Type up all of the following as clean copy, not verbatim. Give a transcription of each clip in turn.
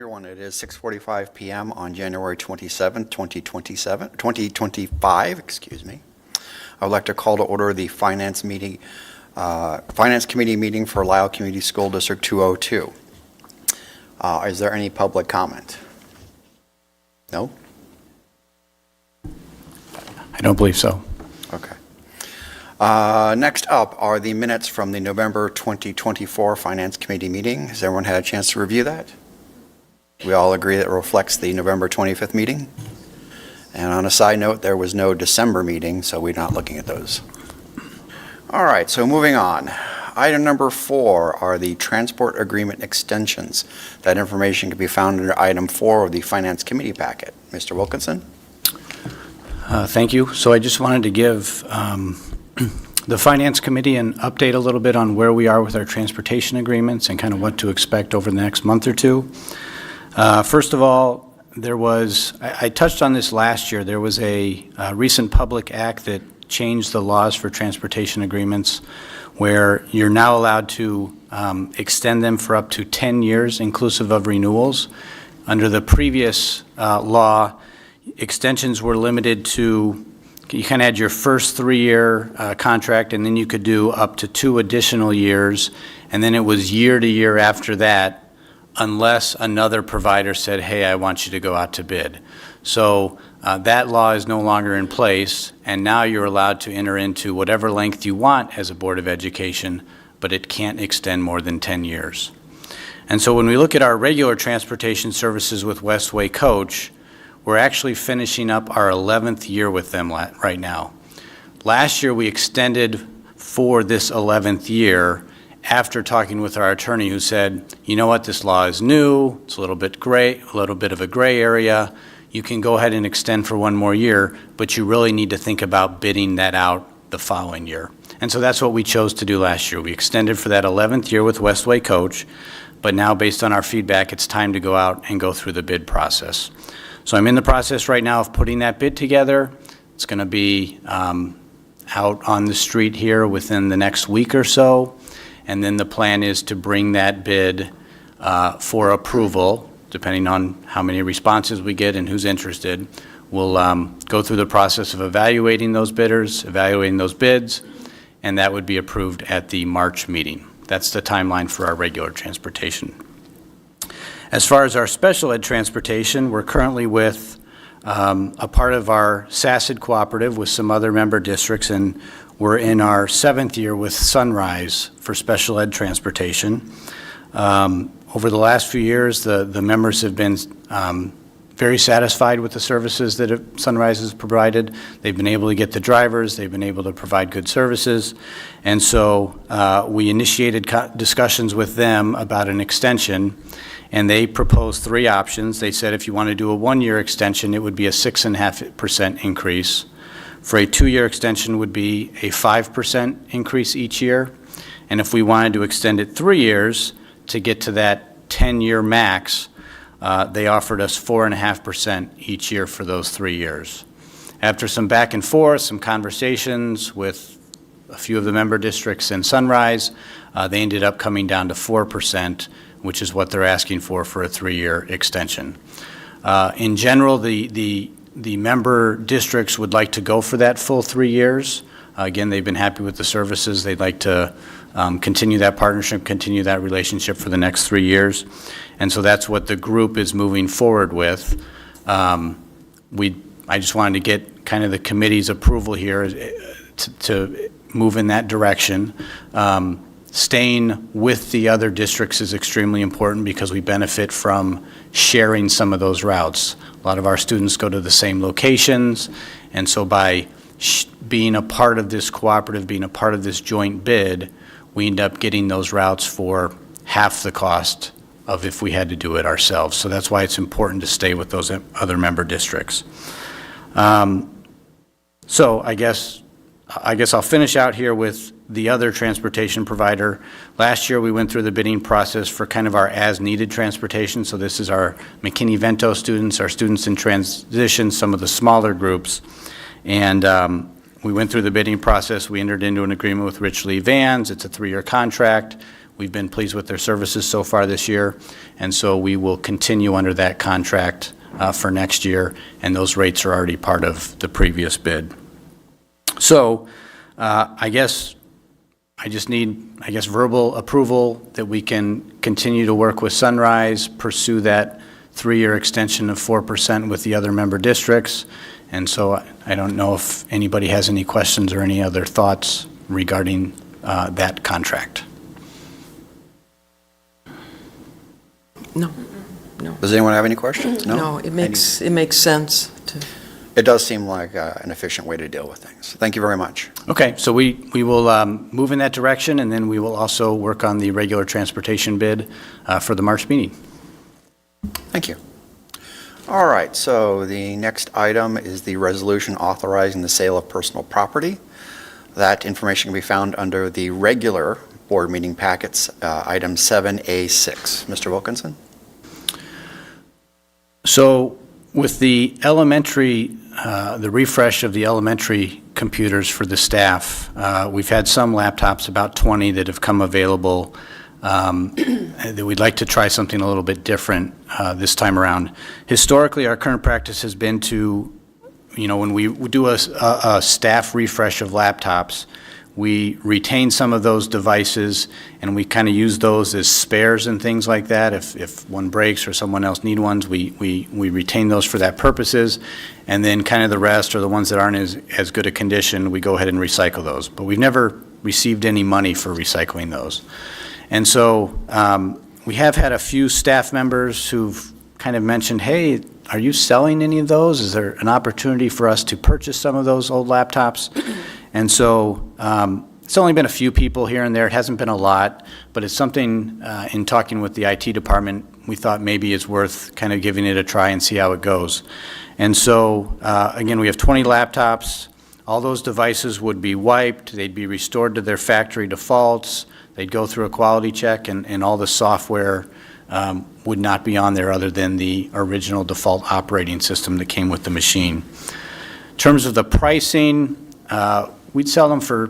Everyone, it is 6:45 p.m. on January 27, 2025, excuse me. I would like to call to order the Finance Committee meeting for Lisle Community School District 202. Is there any public comment? No? I don't believe so. Okay. Next up are the minutes from the November 2024 Finance Committee meeting. Has everyone had a chance to review that? We all agree that it reflects the November 25th meeting. And on a side note, there was no December meeting, so we're not looking at those. All right, so moving on. Item number 4 are the transport agreement extensions. That information can be found under item 4 of the Finance Committee packet. Mr. Wilkinson? Thank you. So I just wanted to give the Finance Committee an update a little bit on where we are with our transportation agreements and kind of what to expect over the next month or two. First of all, I touched on this last year, there was a recent public act that changed the laws for transportation agreements where you're now allowed to extend them for up to 10 years inclusive of renewals. Under the previous law, extensions were limited to, you kind of had your first 3-year contract and then you could do up to 2 additional years, and then it was year to year after that, unless another provider said, hey, I want you to go out to bid. So that law is no longer in place, and now you're allowed to enter into whatever length you want as a Board of Education, but it can't extend more than 10 years. And so when we look at our regular transportation services with Westway Coach, we're actually finishing up our 11th year with them right now. Last year we extended for this 11th year after talking with our attorney who said, you know what, this law is new, it's a little bit of a gray area, you can go ahead and extend for 1 more year, but you really need to think about bidding that out the following year. And so that's what we chose to do last year. We extended for that 11th year with Westway Coach, but now based on our feedback, it's time to go out and go through the bid process. So I'm in the process right now of putting that bid together. It's going to be out on the street here within the next week or so. And then the plan is to bring that bid for approval, depending on how many responses we get and who's interested. We'll go through the process of evaluating those bidders, evaluating those bids, and that would be approved at the March meeting. That's the timeline for our regular transportation. As far as our special ed transportation, we're currently with a part of our SACID cooperative with some other member districts, and we're in our 7th year with Sunrise for special ed transportation. Over the last few years, the members have been very satisfied with the services that Sunrise has provided. They've been able to get the drivers, they've been able to provide good services, and so we initiated discussions with them about an extension, and they proposed 3 options. They said if you want to do a 1-year extension, it would be a 6.5% increase. For a 2-year extension would be a 5% increase each year. And if we wanted to extend it 3 years to get to that 10-year max, they offered us 4.5% each year for those 3 years. After some back and forth, some conversations with a few of the member districts and Sunrise, they ended up coming down to 4%, which is what they're asking for a 3-year extension. In general, the member districts would like to go for that full 3 years. Again, they've been happy with the services. They'd like to continue that partnership, continue that relationship for the next 3 years. And so that's what the group is moving forward with. I just wanted to get kind of the committee's approval here to move in that direction. Staying with the other districts is extremely important because we benefit from sharing some of those routes. A lot of our students go to the same locations, and so by being a part of this cooperative, being a part of this joint bid, we end up getting those routes for half the cost of if we had to do it ourselves. So that's why it's important to stay with those other member districts. So I guess I'll finish out here with the other transportation provider. Last year we went through the bidding process for kind of our as-needed transportation. So this is our McKinney-Vento students, our students in transition, some of the smaller groups. And we went through the bidding process. We entered into an agreement with Lisle Vans. It's a 3-year contract. We've been pleased with their services so far this year, and so we will continue under that contract for next year, and those rates are already part of the previous bid. So I guess I just need, verbal approval that we can continue to work with Sunrise, pursue that 3-year extension of 4% with the other member districts. And so I don't know if anybody has any questions or any other thoughts regarding that contract. No, no. Does anyone have any questions? No, it makes sense to. It does seem like an efficient way to deal with things. Thank you very much. Okay, so we will move in that direction, and then we will also work on the regular transportation bid for the March meeting. Thank you. All right, so the next item is the resolution authorizing the sale of personal property. That information can be found under the regular board meeting packets, item 7A6. Mr. Wilkinson? So with the elementary, the refresh of the elementary computers for the staff, we've had some laptops, about 20, that have come available, that we'd like to try something a little bit different this time around. Historically, our current practice has been to, when we do a staff refresh of laptops, we retain some of those devices, and we kind of use those as spares and things like that. If one breaks or someone else need ones, we retain those for that purposes, and then kind of the rest, or the ones that aren't as good a condition, we go ahead and recycle those. But we've never received any money for recycling those. And so we have had a few staff members who've kind of mentioned, hey, are you selling any of those? Is there an opportunity for us to purchase some of those old laptops? And so it's only been a few people here and there. It hasn't been a lot, but it's something in talking with the IT department, we thought maybe it's worth kind of giving it a try and see how it goes. And so, again, we have 20 laptops. All those devices would be wiped. They'd be restored to their factory defaults. They'd go through a quality check, and all the software would not be on there other than the original default operating system that came with the machine. In terms of the pricing, we'd sell them for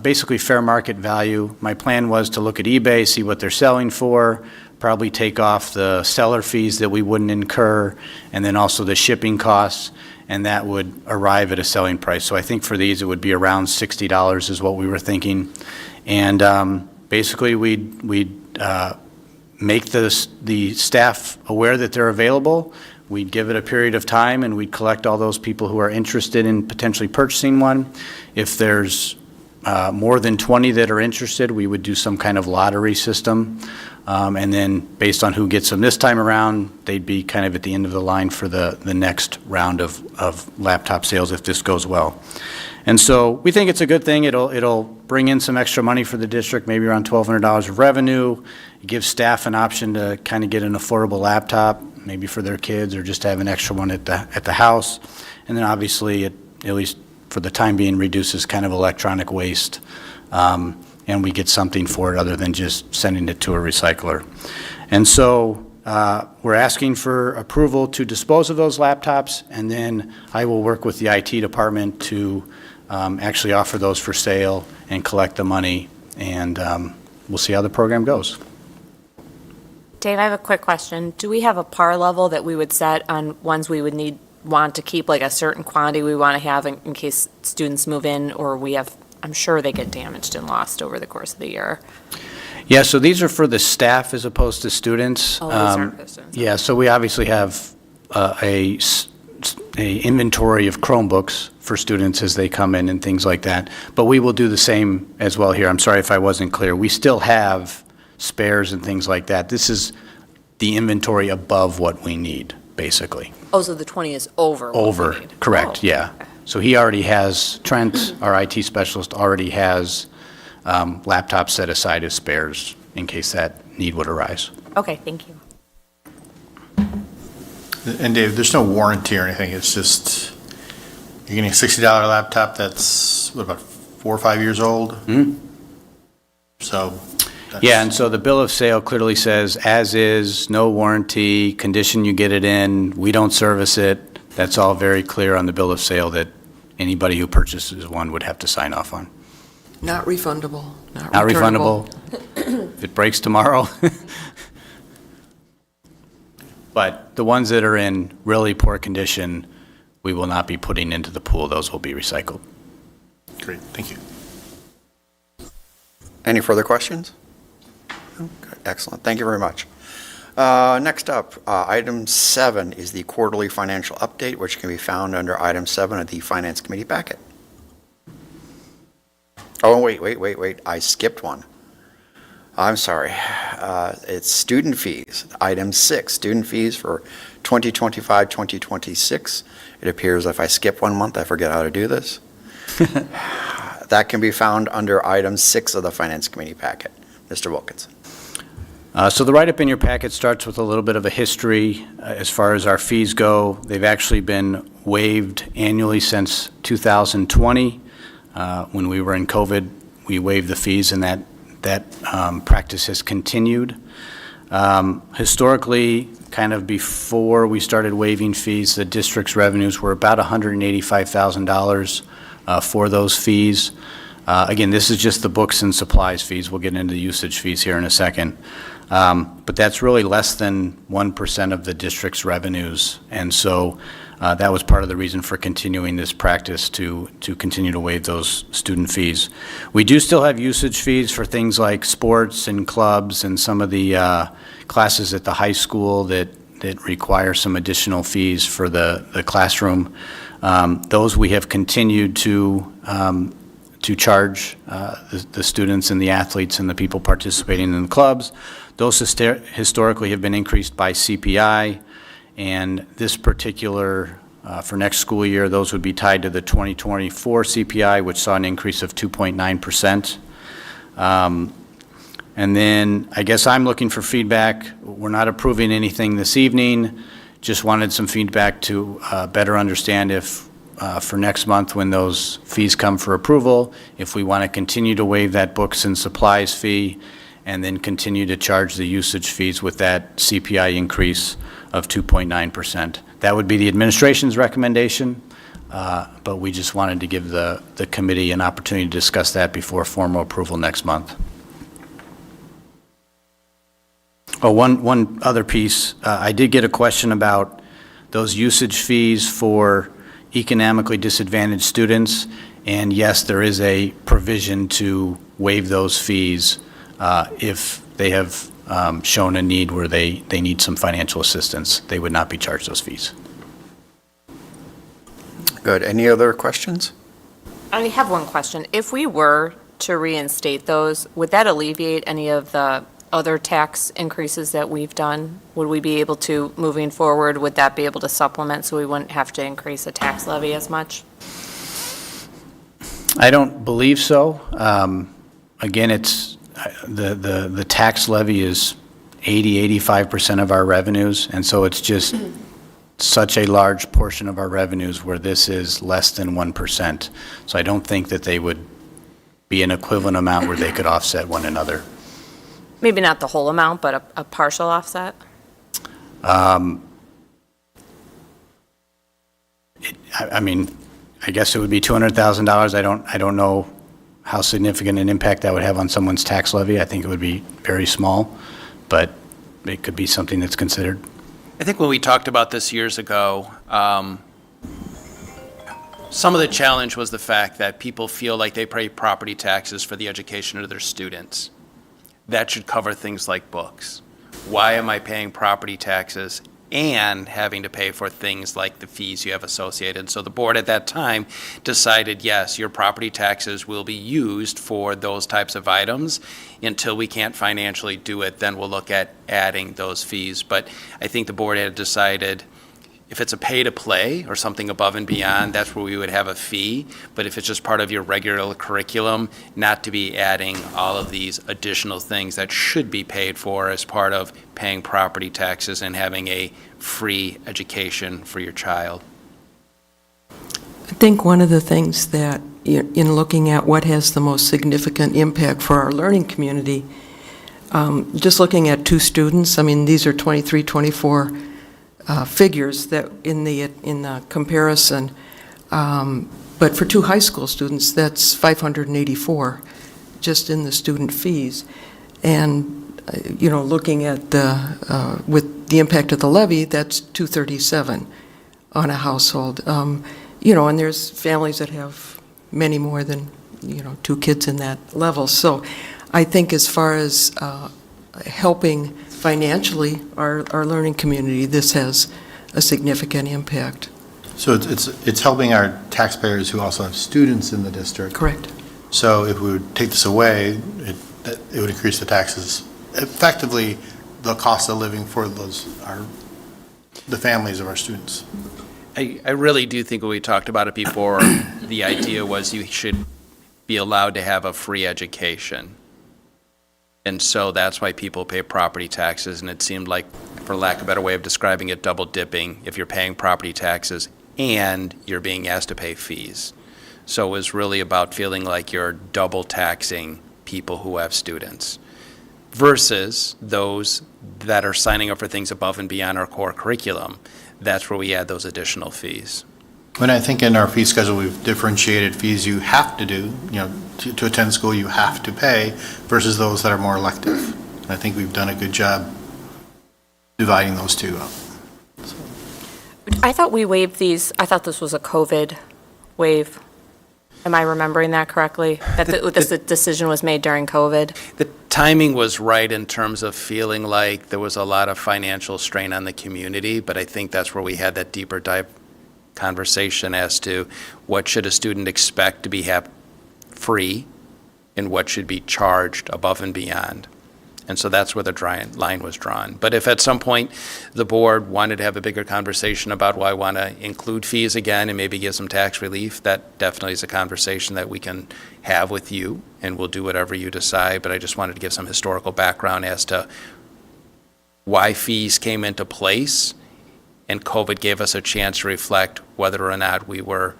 basically fair market value. My plan was to look at eBay, see what they're selling for, probably take off the seller fees that we wouldn't incur, and then also the shipping costs, and that would arrive at a selling price. So I think for these, it would be around $60 is what we were thinking. And basically, we'd make the staff aware that they're available. We'd give it a period of time, and we'd collect all those people who are interested in potentially purchasing one. If there's more than 20 that are interested, we would do some kind of lottery system. And then based on who gets them this time around, they'd be kind of at the end of the line for the next round of laptop sales if this goes well. And so we think it's a good thing. It'll bring in some extra money for the district, maybe around $1,200 of revenue. It gives staff an option to kind of get an affordable laptop, maybe for their kids, or just have an extra one at the house. And then obviously, it, at least for the time being, reduces kind of electronic waste, and we get something for it other than just sending it to a recycler. And so we're asking for approval to dispose of those laptops, and then I will work with the IT department to actually offer those for sale and collect the money, and we'll see how the program goes. Dave, I have a quick question. Do we have a par level that we would set on ones we would want to keep, like a certain quantity we want to have in case students move in, or I'm sure they get damaged and lost over the course of the year? Yeah, so these are for the staff as opposed to students. Oh, these aren't for the students. Yeah, so we obviously have a inventory of Chromebooks for students as they come in and things like that. But we will do the same as well here. I'm sorry if I wasn't clear. We still have spares and things like that. This is the inventory above what we need, basically. Oh, so the 20 is over what we Over, need. correct, Oh, yeah. okay. So he already has, Trent, our IT specialist, already has laptops set aside as spares in case that need would arise. Okay, thank you. And Dave, there's no warranty or anything, it's just, you're getting a $60 laptop that's, what, about 4 or 5 years old? So. that's- Yeah, and so the bill of sale clearly says, as is, no warranty, condition you get it in, we don't service it. That's all very clear on the bill of sale that anybody who purchases one would have to sign off on. Not refundable, not Not returnable. refundable, if it breaks tomorrow. But the ones that are in really poor condition, we will not be putting into the pool. Those will be recycled. Great, thank you. Any further questions? Okay, excellent. Thank you very much. Next up, item 7 is the quarterly financial update, which can be found under item 7 of the Finance Committee packet. Oh, wait. I skipped one. I'm sorry. It's student fees. Item 6, student fees for 2025, 2026. It appears if I skip 1 month, I forget how to do this. That can be found under item 6 of the Finance Committee packet. Mr. Wilkinson. So the write-up in your packet starts with a little bit of a history as far as our fees go. They've actually been waived annually since 2020. When we were in COVID, we waived the fees, and that practice has continued. Historically, kind of before we started waiving fees, the district's revenues were about $185,000 for those fees. Again, this is just the books and supplies fees. We'll get into the usage fees here in a second. But that's really less than 1% of the district's revenues. And so that was part of the reason for continuing this practice to continue to waive those student fees. We do still have usage fees for things like sports and clubs and some of the classes at the high school that require some additional fees for the classroom. Those we have continued to charge the students and the athletes and the people participating in the clubs. Those historically have been increased by CPI, and this particular, for next school year, those would be tied to the 2024 CPI, which saw an increase of 2.9%. And then I guess I'm looking for feedback. We're not approving anything this evening. Just wanted some feedback to better understand if for next month when those fees come for approval, if we want to continue to waive that books and supplies fee and then continue to charge the usage fees with that CPI increase of 2.9%. That would be the administration's recommendation, but we just wanted to give the committee an opportunity to discuss that before formal approval next month. Oh, one other piece. I did get a question about those usage fees for economically disadvantaged students, and yes, there is a provision to waive those fees if they have shown a need where they need some financial assistance. They would not be charged those fees. Good. Any other questions? I have one question. If we were to reinstate those, would that alleviate any of the other tax increases that we've done? Would we be able to, moving forward, would that be able to supplement so we wouldn't have to increase the tax levy as much? I don't believe so. Again, it's the tax levy is 85% of our revenues, and so it's just such a large portion of our revenues where this is less than 1%. So I don't think that they would be an equivalent amount where they could offset one another. Maybe not the whole amount, but a partial offset? I mean, I guess it would be $200,000. I don't know how significant an impact that would have on someone's tax levy. I think it would be very small, but it could be something that's considered. I think when we talked about this years ago, some of the challenge was the fact that people feel like they pay property taxes for the education of their students. That should cover things like books. Why am I paying property taxes and having to pay for things like the fees you have associated? So the board at that time decided, yes, your property taxes will be used for those types of items. Until we can't financially do it, then we'll look at adding those fees. But I think the board had decided if it's a pay-to-play or something above and beyond, that's where we would have a fee. But if it's just part of your regular curriculum, not to be adding all of these additional things that should be paid for as part of paying property taxes and having a free education for your child. I think one of the things that, in looking at what has the most significant impact for our learning community, just looking at 2 students, I mean, these are 23, 24 figures that in the comparison, but for 2 high school students, that's 584 just in the student fees. And, looking at with the impact of the levy, that's $237 on a household. And there's families that have many more than, 2 kids in that level. So I think as far as helping financially our learning community, this has a significant impact. So it's helping our taxpayers who also have students in the district. Correct. So if we would take this away, it would increase the taxes, effectively the cost of living for the families of our students. I really do think when we talked about it before, the idea was you should be allowed to have a free education. And so that's why people pay property taxes, and it seemed like, for lack of a better way of describing it, double dipping if you're paying property taxes and you're being asked to pay fees. So it was really about feeling like you're double taxing people who have students versus those that are signing up for things above and beyond our core curriculum. That's where we add those additional fees. When I think in our fee schedule, we've differentiated fees you have to do, to attend school you have to pay versus those that are more elective. And I think we've done a good job dividing those two up. I thought we waived these, I thought this was a COVID waive. Am I remembering that correctly? That this decision was made during COVID? The timing was right in terms of feeling like there was a lot of financial strain on the community, but I think that's where we had that deeper dive conversation as to what should a student expect to be free and what should be charged above and beyond. And so that's where the line was drawn. But if at some point the board wanted to have a bigger conversation about why I want to include fees again and maybe give some tax relief, that definitely is a conversation that we can have with you, and we'll do whatever you decide. But I just wanted to give some historical background as to why fees came into place, and COVID gave us a chance to reflect whether or not we were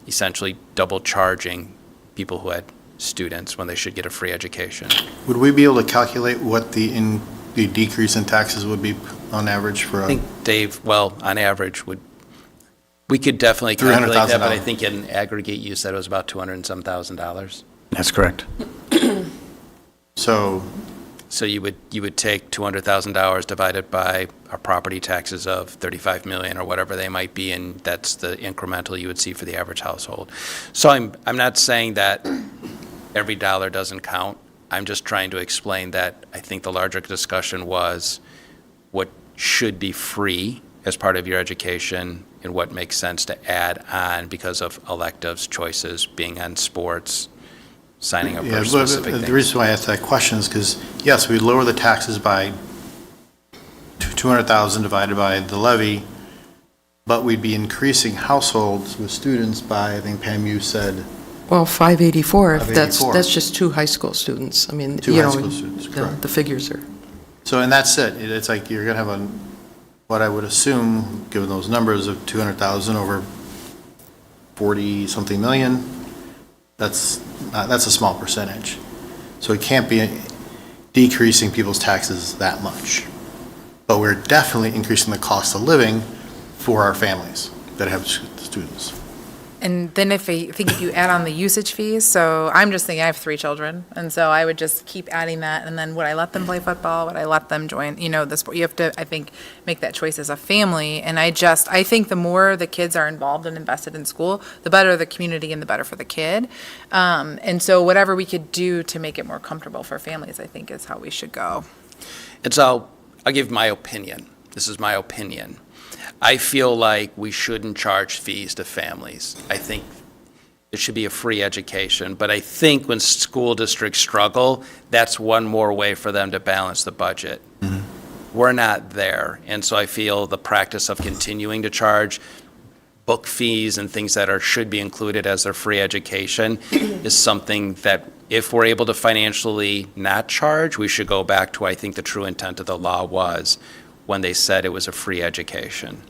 essentially double charging people who had students when they should get a free education. Would we be able to calculate what the decrease in taxes would be on average for I think Dave, on average, we could definitely calculate that, but I think in aggregate, you said it was about $200 and some thousand. That's correct. So you would take $200,000 divided by our property taxes of 35 million or whatever they might be, and that's the incremental you would see for the average household. So I'm not saying that every dollar doesn't count. I'm just trying to explain that I think the larger discussion was what should be free as part of your education and what makes sense to add on because of electives, choices, being on sports, signing up for specific things. The reason why I asked that question is because, yes, we lower the taxes by $200,000 divided by the levy, but we'd be increasing households with students by, I think Pam, you said, Well, 584, if 584. that's just 2 high school students. I mean, Two high school students, correct. the figures are, so, and that's it. It's like you're going to have what I would assume, given those numbers of 200,000 over 40-something million, that's a small percentage. So it can't be decreasing people's taxes that much. But we're definitely increasing the cost of living for our families that have students. And then if you add on the usage fees, so I'm just thinking I have 3 children, and so I would just keep adding that, and then would I let them play football? Would I let them join, the sport? You have to, I think, make that choice as a family, and I think the more the kids are involved and invested in school, the better the community and the better for the kid. And so whatever we could do to make it more comfortable for families, I think is how we should go. And so I'll give my opinion. This is my opinion. I feel like we shouldn't charge fees to families. I think it should be a free education. But I think when school districts struggle, that's one more way for them to balance the budget. Mm-hmm. We're not there. And so I feel the practice of continuing to charge book fees and things that should be included as their free education is something that if we're able to financially not charge, we should go back to, I think, the true intent of the law was when they said it was a free education.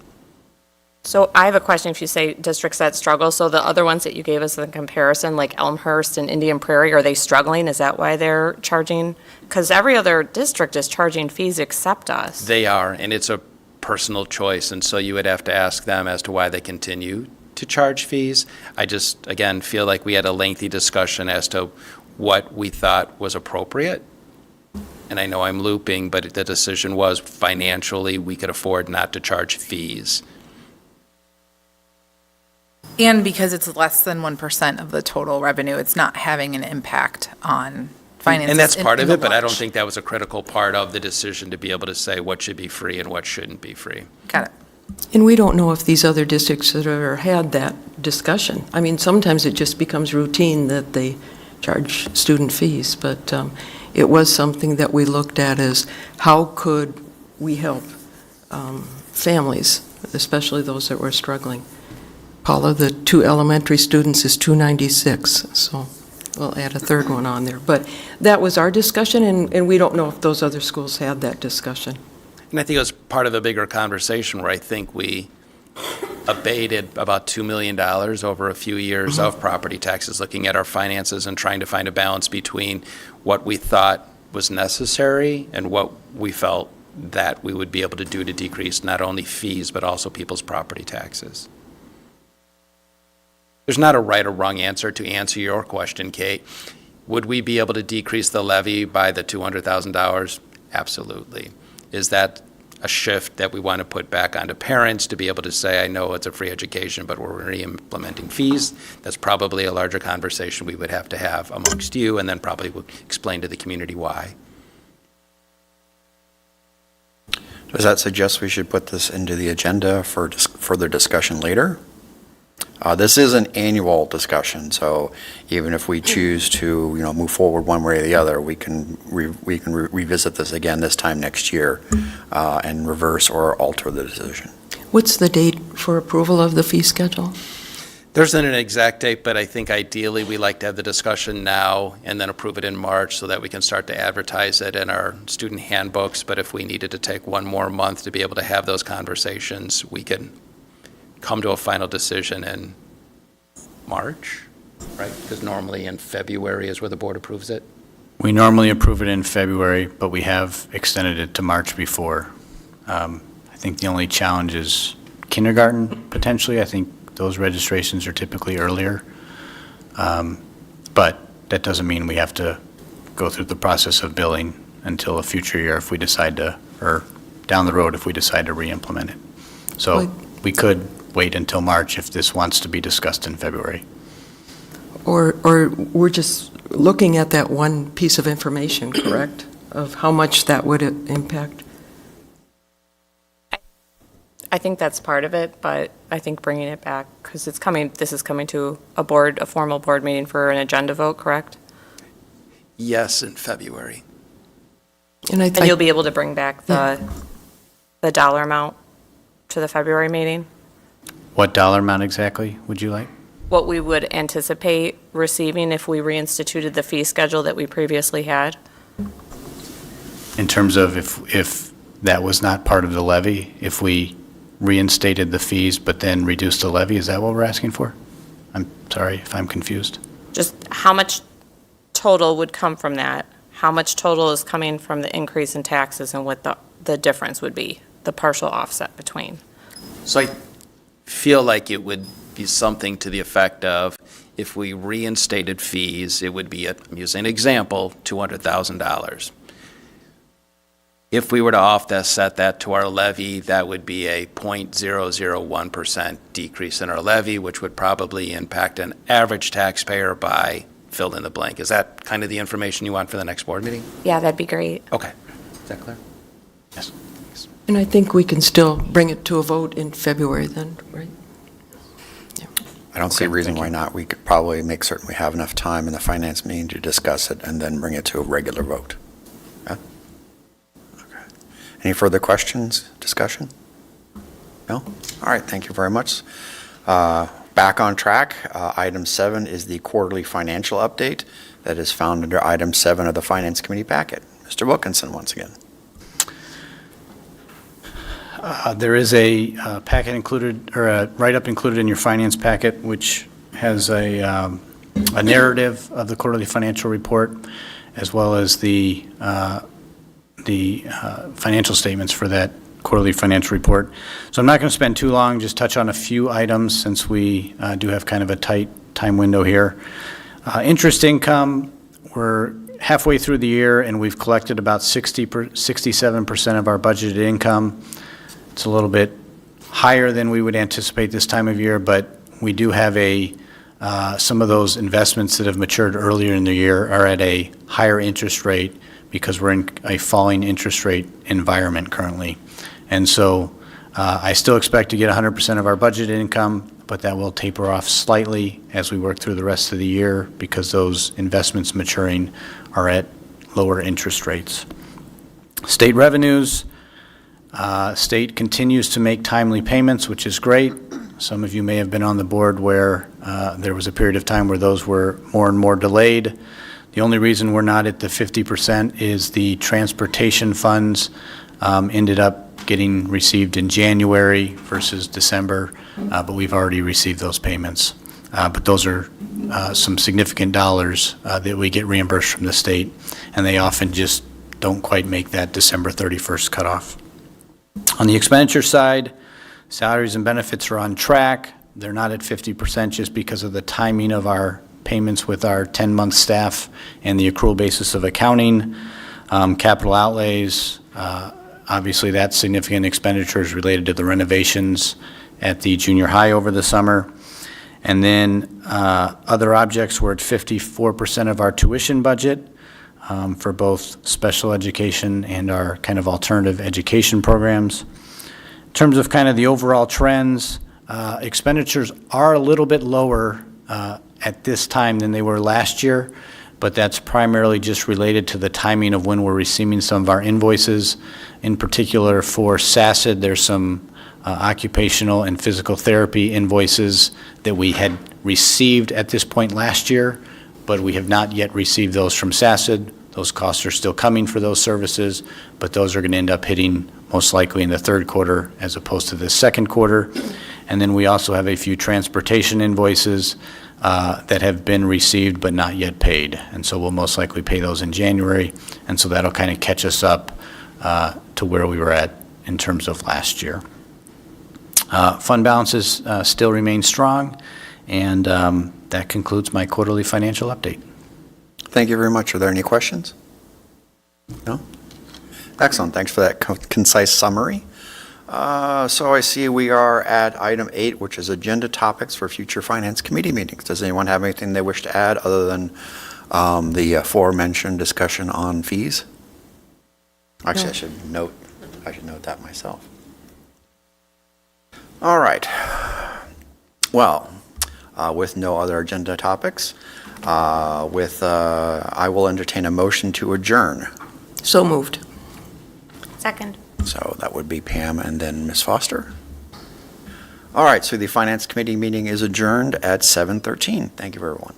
So I have a question if you say districts that struggle. So the other ones that you gave us in comparison, like Elmhurst and Indian Prairie, are they struggling? Is that why they're charging? Because every other district is charging fees except us. They are, and it's a personal choice, and so you would have to ask them as to why they continue to charge fees. I just, again, feel like we had a lengthy discussion as to what we thought was appropriate, and I know I'm looping, but the decision was financially, we could afford not to charge fees. And because it's less than 1% of the total revenue, it's not having an impact on finances. And that's in- part in of the it, but I don't lunch. think that was a critical part of the decision to be able to say what should be free and what shouldn't be free. Got it. And we don't know if these other districts have ever had that discussion. I mean, sometimes it just becomes routine that they charge student fees, but it was something that we looked at as how could we help families, especially those that were struggling. Paula, the 2 elementary students is $296, so we'll add a third one on there. But that was our discussion, and we don't know if those other schools had that discussion. And I think it was part of a bigger conversation where I think we abated about $2 million over a few years of property taxes, looking at our finances and trying to find a balance between what we thought was necessary and what we felt that we would be able to do to decrease not only fees, but also people's property taxes. There's not a right or wrong answer to answer your question, Kate. Would we be able to decrease the levy by the $200,000? Absolutely. Is that a shift that we want to put back onto parents to be able to say, I know it's a free education, but we're re-implementing fees? That's probably a larger conversation we would have to have amongst you, and then probably would explain to the community why. Does that suggest we should put this into the agenda for further discussion later? This is an annual discussion, so even if we choose to, move forward one way or the other, we can revisit this again this time next year and reverse or alter the decision. What's the date for approval of the fee schedule? There isn't an exact date, but I think ideally we like to have the discussion now and then approve it in March so that we can start to advertise it in our student handbooks. But if we needed to take one more month to be able to have those conversations, we can come to a final decision in March, right? Because normally in February is where the board approves it. We normally approve it in February, but we have extended it to March before. I think the only challenge is kindergarten, potentially. I think those registrations are typically earlier. But that doesn't mean we have to go through the process of billing until a future year if we decide to, or down the road if we decide to re-implement it. So Like- we could wait until March if this wants to be discussed in February. Or we're just looking at that one piece of information, correct? Of how much that would impact? I think that's part of it, but I think bringing it back, because this is coming to a formal board meeting for an agenda vote, correct? Yes, in February. And I And you'll think, be able to bring back the dollar amount to the February meeting? What dollar amount exactly would you like? What we would anticipate receiving if we reinstituted the fee schedule that we previously had? In terms of if that was not part of the levy, if we reinstated the fees but then reduced the levy, is that what we're asking for? I'm sorry if I'm confused. Just how much total would come from that? How much total is coming from the increase in taxes and what the difference would be, the partial offset between? So I feel like it would be something to the effect of, if we reinstated fees, it would be, I'm using an example, $200,000. If we were to offset that to our levy, that would be a 0.001% decrease in our levy, which would probably impact an average taxpayer by fill in the blank. Is that kind of the information you want for the next board meeting? Yeah, that'd be great. Okay. Is that clear? Yes. and I think we can still bring it to a vote in February then, right? I don't see a Okay, reason thank why you. not. We could probably make certain we have enough time in the finance meeting to discuss it and then bring it to a regular vote. Yeah? Okay. Any further questions, discussion? No? All right, thank you very much. Back on track, item 7 is the quarterly financial update that is found under item 7 of the Finance Committee packet. Mr. Wilkinson, once again. There is a packet included, or a write-up included in your finance packet, which has a narrative of the quarterly financial report, as well as the financial statements for that quarterly financial report. So I'm not going to spend too long, just touch on a few items since we do have kind of a tight time window here. Interest income, we're halfway through the year, and we've collected about 67% of our budgeted income. It's a little bit higher than we would anticipate this time of year, but we do have some of those investments that have matured earlier in the year are at a higher interest rate because we're in a falling interest rate environment currently. And so I still expect to get 100% of our budgeted income, but that will taper off slightly as we work through the rest of the year because those investments maturing are at lower interest rates. State revenues, state continues to make timely payments, which is great. Some of you may have been on the board where there was a period of time where those were more and more delayed. The only reason we're not at the 50% is the transportation funds ended up getting received in January versus December, but we've already received those payments. But those are some significant dollars that we get reimbursed from the state, and they often just don't quite make that December 31st cutoff. On the expenditure side, salaries and benefits are on track. They're not at 50% just because of the timing of our payments with our 10-month staff and the accrual basis of accounting. Capital outlays, obviously that's significant expenditures related to the renovations at the junior high over the summer. And then other objects were at 54% of our tuition budget for both special education and our kind of alternative education programs. In terms of kind of the overall trends, expenditures are a little bit lower at this time than they were last year, but that's primarily just related to the timing of when we're receiving some of our invoices. In particular for SACID, there's some occupational and physical therapy invoices that we had received at this point last year, but we have not yet received those from SACID. Those costs are still coming for those services, but those are going to end up hitting most likely in the third quarter as opposed to the second quarter. And then we also have a few transportation invoices that have been received but not yet paid. And so we'll most likely pay those in January. And so that'll kind of catch us up to where we were at in terms of last year. Fund balances still remain strong, and that concludes my quarterly financial update. Thank you very much. Are there any questions? No? Excellent. Thanks for that concise summary. So I see we are at item 8, which is agenda topics for future Finance Committee meetings. Does anyone have anything they wish to add other than the aforementioned discussion on fees? Actually, No. I should note that myself. All right. Well, with no other agenda topics, I will entertain a motion to adjourn. So moved. Second. So that would be Pam and then Ms. Foster. All right, so the Finance Committee meeting is adjourned at 7:13. Thank you, everyone.